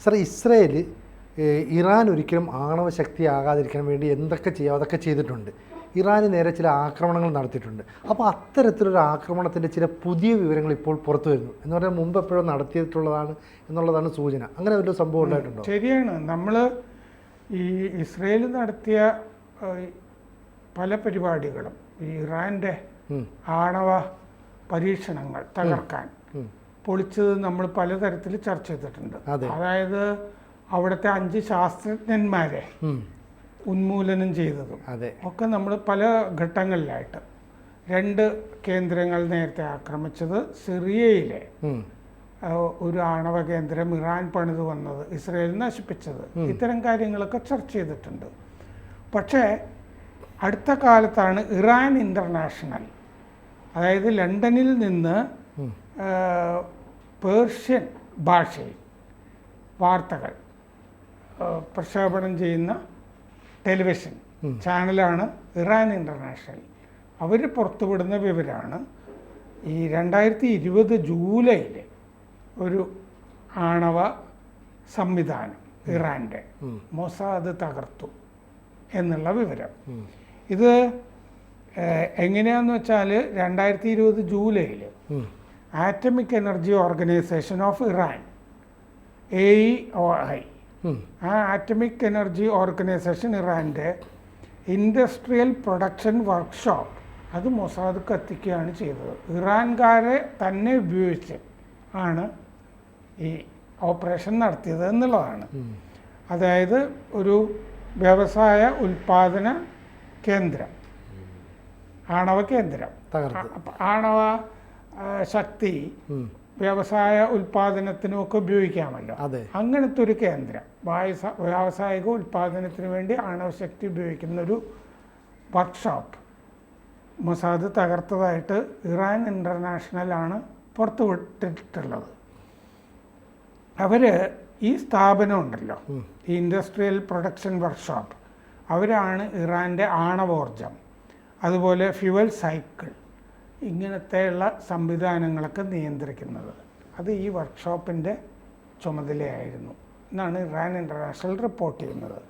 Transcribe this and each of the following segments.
Sir, Israel Iran ഒരിക്കലും ആണവ ശക്തിയാകാതിരിക്കാൻ വേണ്ടി എന്തൊക്കെ ചെയ്യാം അതൊക്കെ ചെയ്തിട്ടുണ്ട്. ഇറാന് നേരെ ചില ആക്രമണങ്ങൾ നടത്തിയിട്ടുണ്ട്. അപ്പോൾ അത്തരത്തിലൊരു ആക്രമണത്തിൻ്റെ ചില പുതിയ വിവരങ്ങൾ ഇപ്പോൾ പുറത്തു വരുന്നു എന്ന് പറഞ്ഞാൽ മുമ്പ് എപ്പോഴും നടത്തിയിട്ടുള്ളതാണ് എന്നുള്ളതാണ് സൂചന. അങ്ങനെ ഒരു സംഭവം ഉണ്ടായിട്ടുണ്ടോ? ശരിയാണ്. നമ്മൾ ഈ ഇസ്രയേൽ നടത്തിയ പല പരിപാടികളും ഈ ഇറാൻ്റെ ആണവ പരീക്ഷണങ്ങൾ തകർക്കാൻ പൊളിച്ചത് നമ്മൾ പലതരത്തിൽ ചർച്ച ചെയ്തിട്ടുണ്ട്. അതായത് അവിടുത്തെ 5 ശാസ്ത്രജ്ഞന്മാരെ ഉന്മൂലനം ചെയ്തതും ഒക്കെ നമ്മൾ പല ഘട്ടങ്ങളിലായിട്ട് 2 കേന്ദ്രങ്ങൾ നേരത്തെ ആക്രമിച്ചത്, സിറിയയിലെ ഒരു ആണവ കേന്ദ്രം ഇറാൻ പണിത് വന്നത്, ഇസ്രയേൽ നശിപ്പിച്ചത്, ഇത്തരം കാര്യങ്ങളൊക്കെ ചർച്ച ചെയ്തിട്ടുണ്ട്. പക്ഷേ അടുത്ത കാലത്താണ് ഇറാൻ ഇൻ്റർനാഷണൽ, അതായത് ലണ്ടനിൽ നിന്ന് പേർഷ്യൻ ഭാഷയിൽ വാർത്തകൾ പ്രക്ഷേപണം ചെയ്യുന്ന ടെലിവിഷൻ ചാനലാണ് ഇറാൻ ഇൻ്റർനാഷണൽ. അവർ പുറത്തുവിടുന്ന വിവരമാണ് ഈ 2020 ജൂലൈയിൽ ഒരു ആണവ സംവിധാനം ഇറാൻ്റെ മൊസാദ് തകർത്തു എന്നുള്ള വിവരം. ഇത് എങ്ങനെയാണെന്ന് വെച്ചാൽ 2020 ജൂലൈയിൽ atomic energy organisation of Iran, AEOI, ആ ആറ്റമിക് എനർജി ഓർഗനൈസേഷൻ ഇറാൻ്റെ ഇൻഡസ്ട്രിയൽ പ്രൊഡക്ഷൻ വർക്ക്ഷോപ്പ് അത് മൊസാദ് കത്തിക്കുകയാണ് ചെയ്തത്. ഇറാൻകാരെ തന്നെ ഉപയോഗിച്ച് ആണ് ഈ ഓപ്പറേഷൻ നടത്തിയത് എന്നുള്ളതാണ്. അതായത് ഒരു വ്യവസായ ഉൽപാദന കേന്ദ്രം, ആണവ കേന്ദ്രം, ആണവ ശക്തി വ്യവസായ ഉൽപാദനത്തിനുമൊക്കെ ഉപയോഗിക്കാമല്ലോ. അങ്ങനത്തെ ഒരു കേന്ദ്രം, വ്യാവസായിക ഉൽപാദനത്തിന് വേണ്ടി ആണവശക്തി ഉപയോഗിക്കുന്ന ഒരു വർക്ക്ഷോപ്പ് മൊസാദ് തകർത്തതായിട്ട് ഇറാൻ ഇൻ്റർനാഷണലാണ് പുറത്തുവിട്ടിട്ടുള്ളത്. അവർ ഈ സ്ഥാപനം ഉണ്ടല്ലോ, ഈ ഇൻഡസ്ട്രിയൽ പ്രൊഡക്ഷൻ വർക്ക്ഷോപ്പ്, അവരാണ് ഇറാൻ്റെ ആണവോർജം, അതുപോലെ ഫ്യുവൽ സൈക്കിൾ, ഇങ്ങനത്തെയുള്ള സംവിധാനങ്ങളൊക്കെ നിയന്ത്രിക്കുന്നത്. അത് ഈ വർക്ക്ഷോപ്പിൻ്റെ ചുമതലയായിരുന്നു എന്നാണ് ഇറാൻ ഇൻ്റർനാഷണൽ റിപ്പോർട്ട് ചെയ്യുന്നത്.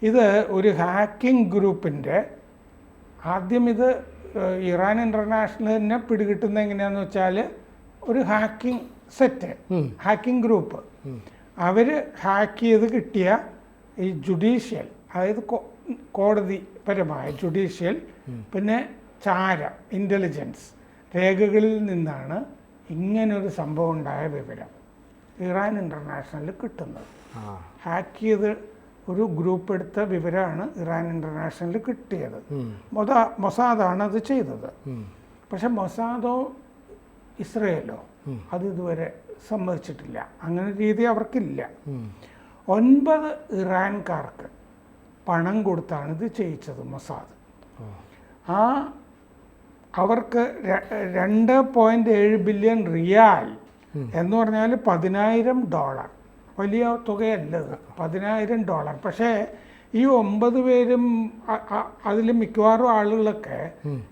ഇത് ഒരു ഹാക്കിംഗ് ഗ്രൂപ്പിൻ്റെ, ആദ്യം ഇത് ഇറാൻ ഇൻ്റർനാഷണലിനെ പിടികിട്ടുന്നത് എങ്ങനെയാണെന്ന് വെച്ചാൽ ഒരു ഹാക്കിംഗ് സെറ്റ്, ഹാക്കിംഗ് ഗ്രൂപ്പ്, അവർ ഹാക്ക് ചെയ്ത് കിട്ടിയ ഈ ജുഡീഷ്യൽ, അതായത് കോടതിപരമായ ജുഡീഷ്യൽ, പിന്നെ ചാര, ഇൻ്റലിജൻസ് രേഖകളിൽ നിന്നാണ് ഇങ്ങനൊരു സംഭവം ഉണ്ടായ വിവരം ഇറാൻ ഇൻ്റർനാഷണലിൽ കിട്ടുന്നത്. ഹാക്ക് ചെയ്ത് ഒരു ഗ്രൂപ്പ് എടുത്ത വിവരമാണ് ഇറാൻ ഇൻ്റർനാഷണലിൽ കിട്ടിയത്. മൊസാദാണ് അത് ചെയ്തത്. പക്ഷെ മൊസാദോ ഇസ്രയേലോ അത് ഇതുവരെ സമ്മതിച്ചിട്ടില്ല. അങ്ങനെ രീതി അവർക്കില്ല. 9 ഇറാൻകാർക്ക് പണം കൊടുത്താണ് ഇത് ചെയ്യിച്ചത് മൊസാദ്. അവർക്ക് 2.7 ബില്യൺ റിയാൽ എന്ന് പറഞ്ഞാൽ $10,000, വലിയ തുകയല്ലത്, $10,000. പക്ഷേ ഈ 9 പേരും അതിൽ മിക്കവാറും ആളുകളൊക്കെ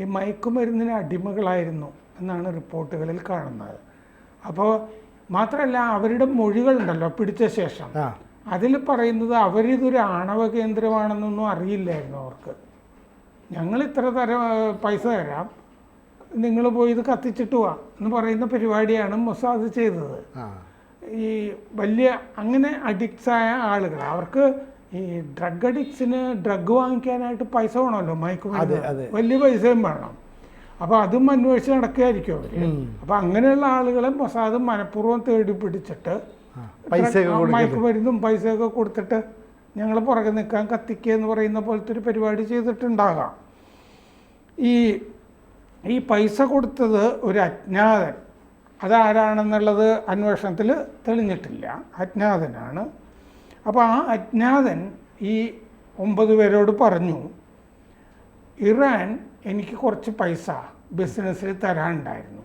ഈ മയക്കുമരുന്നിന് അടിമകളായിരുന്നു എന്നാണ് റിപ്പോർട്ടുകളിൽ കാണുന്നത്. അപ്പോൾ മാത്രമല്ല, അവരുടെ മൊഴികളുണ്ടല്ലോ പിടിച്ച ശേഷം, അതിൽ പറയുന്നത് അവരിതൊരു ആണവ കേന്ദ്രമാണെന്നൊന്നും അറിയില്ലായിരുന്നു അവർക്ക്. ഞങ്ങൾ ഇത്ര പൈസ തരാം, നിങ്ങൾ പോയി ഇത് കത്തിച്ചിട്ട് വാ എന്ന് പറയുന്ന പരിപാടിയാണ് മൊസാദ് ചെയ്തത്. ഈ വലിയ അങ്ങനെ അഡിക്ട്സായ ആളുകൾ, അവർക്ക് ഈ ഡ്രഗ് അഡിക്ട്സിന് ഡ്രഗ് വാങ്ങിക്കാനായിട്ട് പൈസ വേണമല്ലോ, മയക്കുമരുന്ന് വലിയ പൈസയും വേണം. അപ്പോൾ അതും അന്വേഷിച്ച് നടക്കുകയായിരിക്കും അവർ. അപ്പോൾ അങ്ങനെയുള്ള ആളുകളെ മൊസാദ് മനഃപൂർവ്വം തേടി പിടിച്ചിട്ട് മയക്കുമരുന്നും പൈസയൊക്കെ കൊടുത്തിട്ട് ഞങ്ങൾ പുറകെ നിൽക്കാൻ കത്തിക്കുക എന്ന് പറയുന്ന പോലത്തെ ഒരു പരിപാടി ചെയ്തിട്ടുണ്ടാകാം. ഈ പൈസ കൊടുത്തത് ഒരു അജ്ഞാതൻ, അതാരാണെന്നുള്ളത് അന്വേഷണത്തിൽ തെളിഞ്ഞിട്ടില്ല, അജ്ഞാതനാണ്. അപ്പോൾ ആ അജ്ഞാതൻ ഈ 9 പേരോട് പറഞ്ഞു, ഇറാൻ എനിക്ക് കുറച്ച് പൈസ ബിസിനസ്സിൽ തരാനുണ്ടായിരുന്നു,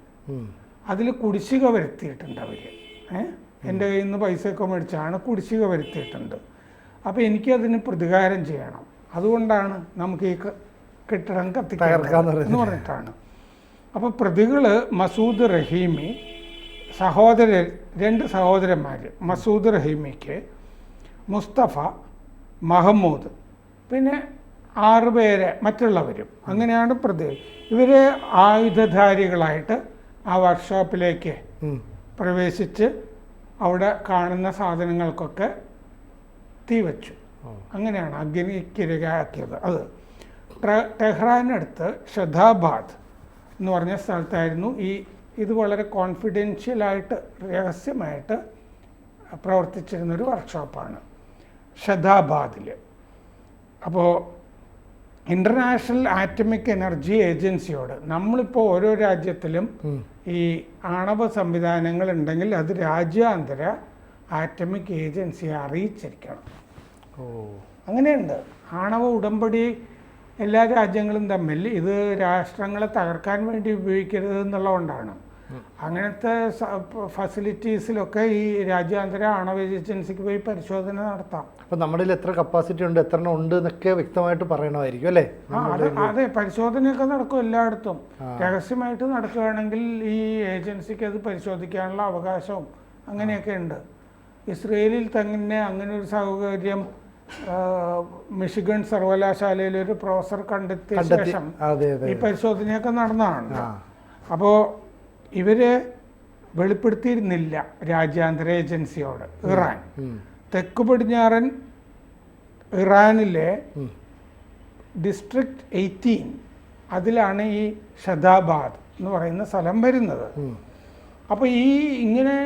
അതിൽ കുടിശ്ശിക വരുത്തിയിട്ടുണ്ട് അവർ. എൻ്റെ കയ്യിൽ നിന്ന് പൈസയൊക്കെ മേടിച്ചാണ് കുടിശ്ശിക വരുത്തിയിട്ടുണ്ട്. അപ്പോൾ എനിക്കതിന് പ്രതികാരം ചെയ്യണം, അതുകൊണ്ടാണ് നമുക്ക് ഈ കെട്ടിടം കത്തിക്കാൻ എന്ന് പറഞ്ഞിട്ടാണ്. അപ്പോൾ പ്രതികൾ മസൂദ് റഹീമി, രണ്ട് സഹോദരന്മാർ, മസൂദ് റഹീമിക്ക്, മുസ്തഫ, മഹമ്മൂദ്, പിന്നെ 6 പേര് മറ്റുള്ളവരും, അങ്ങനെയാണ് പ്രതി. ഇവർ ആയുധധാരികളായിട്ട് ആ വർക്ക്ഷോപ്പിലേക്ക് പ്രവേശിച്ച് അവിടെ കാണുന്ന സാധനങ്ങൾക്കൊക്കെ തീ വച്ചു. അങ്ങനെയാണ് അഗ്നിക്കിരയാക്കിയത്. അത് ടെഹ്റാനടുത്ത് ഷദാബാദ് എന്ന് പറഞ്ഞ സ്ഥലത്തായിരുന്നു ഇത് വളരെ കോൺഫിഡൻഷ്യലായിട്ട് രഹസ്യമായിട്ട് പ്രവർത്തിച്ചിരുന്നൊരു വർക്ക്ഷോപ്പാണ് ഷദാബാദിൽ. അപ്പോൾ ഇൻ്റർനാഷണൽ ആറ്റമിക് എനർജി ഏജൻസിയോട് നമ്മളിപ്പോൾ ഓരോ രാജ്യത്തിലും ഈ ആണവ സംവിധാനങ്ങൾ ഉണ്ടെങ്കിൽ അത് രാജ്യാന്തര ആറ്റമിക് ഏജൻസിയെ അറിയിച്ചിരിക്കണം. അങ്ങനെയുണ്ട്. ആണവ ഉടമ്പടി എല്ലാ രാജ്യങ്ങളും തമ്മിൽ ഇത് രാഷ്ട്രങ്ങളെ തകർക്കാൻ വേണ്ടി ഉപയോഗിക്കരുത് എന്നുള്ളതുകൊണ്ടാണ്. അങ്ങനത്തെ ഫെസിലിറ്റീസിലൊക്കെ ഈ രാജ്യാന്തര ആണവ ഏജൻസിക്ക് പോയി പരിശോധന നടത്താം. അപ്പോൾ നമ്മുടെ എത്ര കപ്പാസിറ്റി ഉണ്ട്, എത്ര എണ്ണം ഉണ്ട് എന്നൊക്കെ വ്യക്തമായിട്ട് പറയണമായിരിക്കും അല്ലേ? അതെ, പരിശോധനയൊക്കെ നടക്കും എല്ലായിടത്തും. രഹസ്യമായിട്ട് നടക്കുകയാണെങ്കിൽ ഈ ഏജൻസിക്ക് അത് പരിശോധിക്കാനുള്ള അവകാശവും അങ്ങനെയൊക്കെ ഉണ്ട്. ഇസ്രയേലിൽ തന്നെ അങ്ങനെ ഒരു സൗകര്യം മിഷിഗൺ സർവകലാശാലയിൽ ഒരു പ്രൊഫസർ കണ്ടെത്തിയ ശേഷം ഈ പരിശോധനയൊക്കെ നടന്നതാണ്. അപ്പോൾ ഇവര് വെളിപ്പെടുത്തിയിരുന്നില്ല രാജ്യാന്തര ഏജൻസിയോട്. ഇറാൻ തെക്ക് പടിഞ്ഞാറൻ ഇറാനിലെ ഡിസ്ട്രിക്ട് 18 അതിലാണ് ഈ ഷദാബാദ് എന്ന് പറയുന്ന സ്ഥലം വരുന്നത്. അപ്പോൾ ഇങ്ങനെ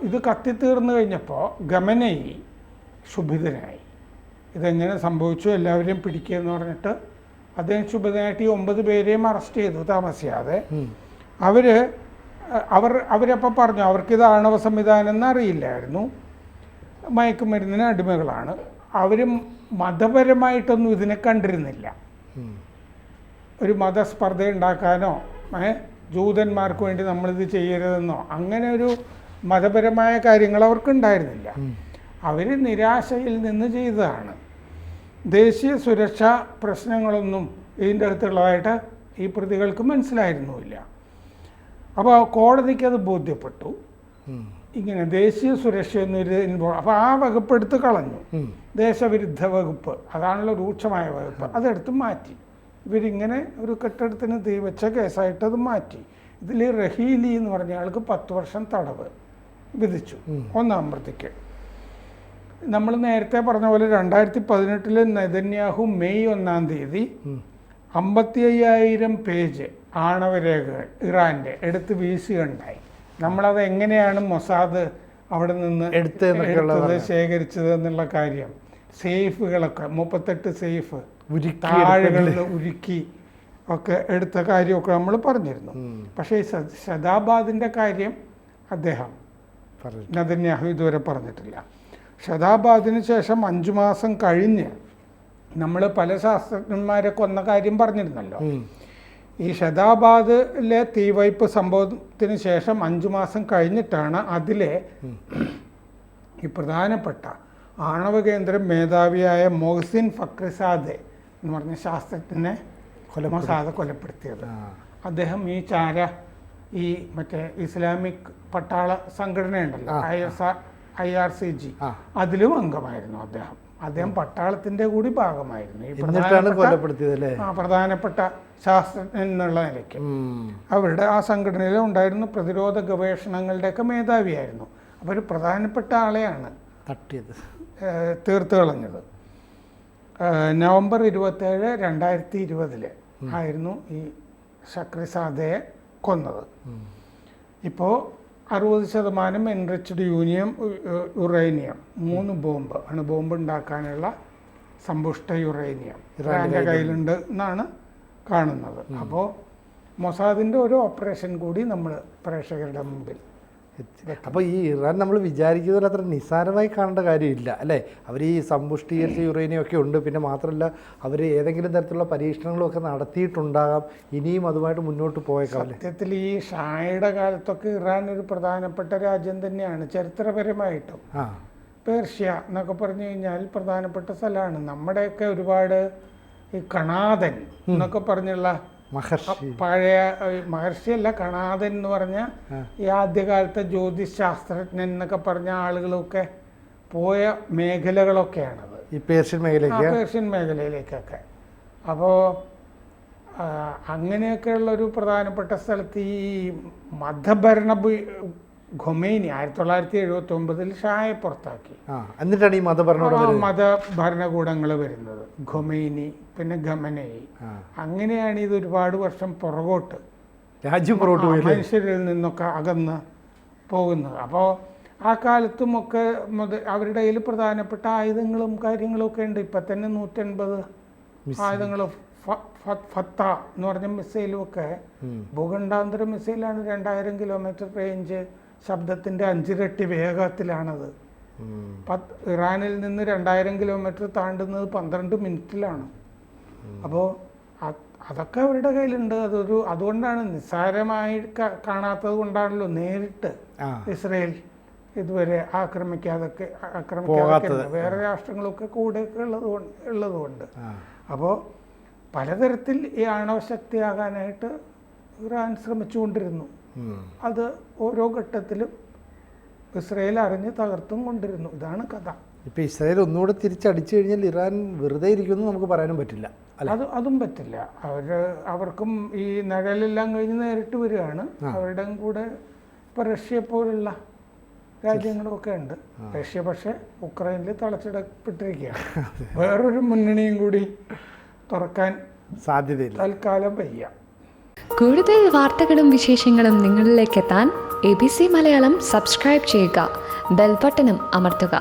ഇത് കത്തിത്തീർന്നു കഴിഞ്ഞപ്പോൾ ഖമനൈ ശുഭിതനായി. ഇതെങ്ങനെ സംഭവിച്ചു, എല്ലാവരെയും പിടിക്കുക എന്ന് പറഞ്ഞിട്ട് അദ്ദേഹം ശുഭിതനായിട്ട് ഈ 9 പേരെയും അറസ്റ്റ് ചെയ്തു താമസിയാതെ. അവരപ്പോൾ പറഞ്ഞു അവർക്കിത് ആണവ സംവിധാനം എന്നറിയില്ലായിരുന്നു, മയക്കുമരുന്നിന് അടിമകളാണ്. അവർ മതപരമായിട്ടൊന്നും ഇതിനെ കണ്ടിരുന്നില്ല. ഒരു മതസ്പർദ്ധ ഉണ്ടാക്കാനോ ജൂതന്മാർക്ക് വേണ്ടി നമ്മളിത് ചെയ്യരുതെന്നോ അങ്ങനെ ഒരു മതപരമായ കാര്യങ്ങൾ അവർക്കുണ്ടായിരുന്നില്ല. അവർ നിരാശയിൽ നിന്ന് ചെയ്തതാണ്. ദേശീയ സുരക്ഷാ പ്രശ്നങ്ങളൊന്നും ഇതിൻ്റെ അടുത്തുള്ളതായിട്ട് ഈ പ്രതികൾക്ക് മനസ്സിലായിരുന്നുമില്ല. അപ്പോൾ കോടതിക്ക് അത് ബോധ്യപ്പെട്ടു. ഇങ്ങനെ ദേശീയ സുരക്ഷയൊന്നും അപ്പോൾ ആ വകുപ്പ് എടുത്ത് കളഞ്ഞു. ദേശവിരുദ്ധ വകുപ്പ്, അതാണല്ലോ രൂക്ഷമായ വകുപ്പ്, അതെടുത്ത് മാറ്റി. ഇവരിങ്ങനെ ഒരു കെട്ടിടത്തിന് തീ വെച്ച കേസായിട്ട് അത് മാറ്റി. ഇതിൽ റഹീലി എന്ന് പറഞ്ഞ ആൾക്ക് 10 വർഷം തടവ് വിധിച്ചു. 1-ാം പ്രതിക്ക്. നമ്മൾ നേരത്തെ പറഞ്ഞ പോലെ 2018 നെതന്യാഹു മെയ് 1-ാം തീയതി 55,000 പേജ് ആണവരേഖകൾ ഇറാൻ്റെ എടുത്ത് വീശുകയുണ്ടായി. നമ്മളത് എങ്ങനെയാണ് മൊസാദ് അവിടെ നിന്ന് എടുത്തത് ശേഖരിച്ചത് എന്നുള്ള കാര്യം, സേഫുകളൊക്കെ 38 സേഫ് താഴെകളിൽ ഉരുക്കി ഒക്കെ എടുത്ത കാര്യമൊക്കെ നമ്മൾ പറഞ്ഞിരുന്നു. പക്ഷേ ഈ ഷദാബാദിൻ്റെ കാര്യം അദ്ദേഹം നെതന്യാഹു ഇതുവരെ പറഞ്ഞിട്ടില്ല. ഷദാബാദിന് ശേഷം 5 മാസം കഴിഞ്ഞ് നമ്മൾ പല ശാസ്ത്രജ്ഞന്മാരെ കൊന്ന കാര്യം പറഞ്ഞിരുന്നല്ലോ. ഈ ഷദാബാദിലെ തീവയ്പ് സംഭവത്തിന് ശേഷം 5 മാസം കഴിഞ്ഞിട്ടാണ് അതിലെ ഈ പ്രധാനപ്പെട്ട ആണവ കേന്ദ്രം മേധാവിയായ മൊഹ്സിൻ ഫക്രിസാദെ എന്ന് പറഞ്ഞ ശാസ്ത്രജ്ഞനെ മൊസാദ് കൊലപ്പെടുത്തിയത്. അദ്ദേഹം ഈ ഈ മറ്റേ ഇസ്ലാമിക് പട്ടാള സംഘടനയുണ്ടല്ലോ IRCG, അതിലും അംഗമായിരുന്നു അദ്ദേഹം പട്ടാളത്തിൻ്റെ കൂടി ഭാഗമായിരുന്നു. ഈ പ്രധാനപ്പെട്ട ശാസ്ത്രജ്ഞൻ എന്നുള്ള നിലയ്ക്ക് അവരുടെ ആ സംഘടനയിൽ ഉണ്ടായിരുന്ന പ്രതിരോധ ഗവേഷണങ്ങളുടെയൊക്കെ മേധാവിയായിരുന്നു. അപ്പോൾ ഒരു പ്രധാനപ്പെട്ട ആളെയാണ് തീർത്ത് കളഞ്ഞത്. നവംബർ 27, 2020 ആയിരുന്നു ഈ ഷക്രിസാദയെ കൊന്നത്. ഇപ്പോൾ 60% എൻറിച്ച്ഡ് യുറേനിയം 3 ബോംബ് അണുബോംബ് ഉണ്ടാക്കാനുള്ള സമ്പുഷ്ട യുറേനിയം ഇറാൻ്റെ കയ്യിലുണ്ട് എന്നാണ് കാണുന്നത്. അപ്പോൾ മൊസാദിൻ്റെ ഒരു ഓപ്പറേഷൻ കൂടി നമ്മൾ പ്രേക്ഷകരുടെ മുമ്പിൽ. അപ്പോൾ ഈ ഇറാൻ നമ്മൾ വിചാരിക്കുന്നതിൽ അത്ര നിസ്സാരമായി കാണേണ്ട കാര്യമില്ല അല്ലേ? അവർ ഈ സമ്പുഷ്ടീകരിച്ച യുറേനിയം ഒക്കെ ഉണ്ട്. പിന്നെ മാത്രമല്ല അവർ ഏതെങ്കിലും തരത്തിലുള്ള പരീക്ഷണങ്ങളും ഒക്കെ നടത്തിയിട്ടുണ്ടാകാം. ഇനിയും അതുമായിട്ട് മുന്നോട്ട് പോയേക്കാം. സത്യത്തിൽ ഈ ഷായുടെ കാലത്തൊക്കെ ഇറാൻ ഒരു പ്രധാനപ്പെട്ട രാജ്യം തന്നെയാണ് ചരിത്രപരമായിട്ടും. പേർഷ്യ എന്നൊക്കെ പറഞ്ഞു കഴിഞ്ഞാൽ പ്രധാനപ്പെട്ട സ്ഥലമാണ്. നമ്മുടെയൊക്കെ ഒരുപാട് ഈ കണാദൻ എന്നൊക്കെ പറഞ്ഞുള്ള മഹർഷി പഴയ മഹർഷിയല്ല, കണാദൻ എന്ന് പറഞ്ഞ ഈ ആദ്യകാലത്തെ ജ്യോതിഷ് ശാസ്ത്രജ്ഞൻ എന്നൊക്കെ പറഞ്ഞ ആളുകളൊക്കെ പോയ മേഖലകളൊക്കെയാണത്, ഈ പേർഷ്യൻ മേഖലയ്ക്ക്, പേർഷ്യൻ മേഖലയിലേക്കൊക്കെ. അപ്പോൾ അങ്ങനെയൊക്കെയുള്ളൊരു പ്രധാനപ്പെട്ട സ്ഥലത്ത് ഈ മതഭരണ ഖൊമൈനി 1979 ഷായെ പുറത്താക്കി. എന്നിട്ടാണ് ഈ മതഭരണകൂടങ്ങൾ വരുന്നത്. ഖൊമൈനി, പിന്നെ ഖമനയി. അങ്ങനെയാണ് ഇത് ഒരുപാട് വർഷം പുറകോട്ട്, രാജ്യം പുറകോട്ട് മനുഷ്യരിൽ നിന്നൊക്കെ അകന്ന് പോകുന്നത്. അപ്പോൾ ആ കാലത്തുമൊക്കെ അവരുടെ കയ്യിൽ പ്രധാനപ്പെട്ട ആയുധങ്ങളും കാര്യങ്ങളും ഒക്കെ ഉണ്ട്. ഇപ്പം തന്നെ 150 ആയുധങ്ങൾ, ഫത്ത എന്ന് പറഞ്ഞ മിസൈലും ഒക്കെ ഭൂഖണ്ഡാന്തര മിസൈലാണ്. 2000 കിലോമീറ്റർ റേഞ്ച്, ശബ്ദത്തിൻ്റെ 5 ഇരട്ടി വേഗത്തിലാണത്. ഇറാനിൽ നിന്ന് 2000 കിലോമീറ്റർ താണ്ടുന്നത് 12 മിനിറ്റിലാണ്. അപ്പോൾ അതൊക്കെ അവരുടെ കയ്യിലുണ്ട്. അതുകൊണ്ടാണ് നിസ്സാരമായി കാണാത്തത് കൊണ്ടാണല്ലോ നേരിട്ട് ഇസ്രയേൽ ഇതുവരെ ആക്രമിക്കാതെ വേറെ രാഷ്ട്രങ്ങളൊക്കെ കൂടെയൊക്കെ ഉള്ളതുകൊണ്ട്. അപ്പോൾ പലതരത്തിൽ ഈ ആണവശക്തിയാകാനായിട്ട് ഇറാൻ ശ്രമിച്ചുകൊണ്ടിരുന്നു. അത് ഓരോ ഘട്ടത്തിലും ഇസ്രയേൽ അറിഞ്ഞ് തകർത്തും കൊണ്ടിരുന്നു. ഇതാണ് കഥ. ഇപ്പം ഇസ്രയേൽ ഒന്നുകൂടെ തിരിച്ചടിച്ചു കഴിഞ്ഞാൽ ഇറാൻ വെറുതെ ഇരിക്കുമെന്ന് നമുക്ക് പറയാനും പറ്റില്ല. അതും പറ്റില്ല. അവർക്കും ഈ നിഴലെല്ലാം കഴിഞ്ഞ് നേരിട്ട് വരികയാണ്. അവരുടെ കൂടെ ഇപ്പം റഷ്യ പോലുള്ള രാജ്യങ്ങളൊക്കെ ഉണ്ട്. റഷ്യ പക്ഷേ ഉക്രൈനിൽ തളച്ചിടപ്പെട്ടിരിക്കുകയാണ്. വേറൊരു മുന്നണിയും കൂടി തുറക്കാൻ സാധ്യതയില്ല, തൽക്കാലം വയ്യ. കൂടുതൽ വാർത്തകളും വിശേഷങ്ങളും നിങ്ങളിലേക്ക് എത്താൻ ABC മലയാളം സബ്സ്ക്രൈബ് ചെയ്യുക, ബെൽ ബട്ടണും അമർത്തുക.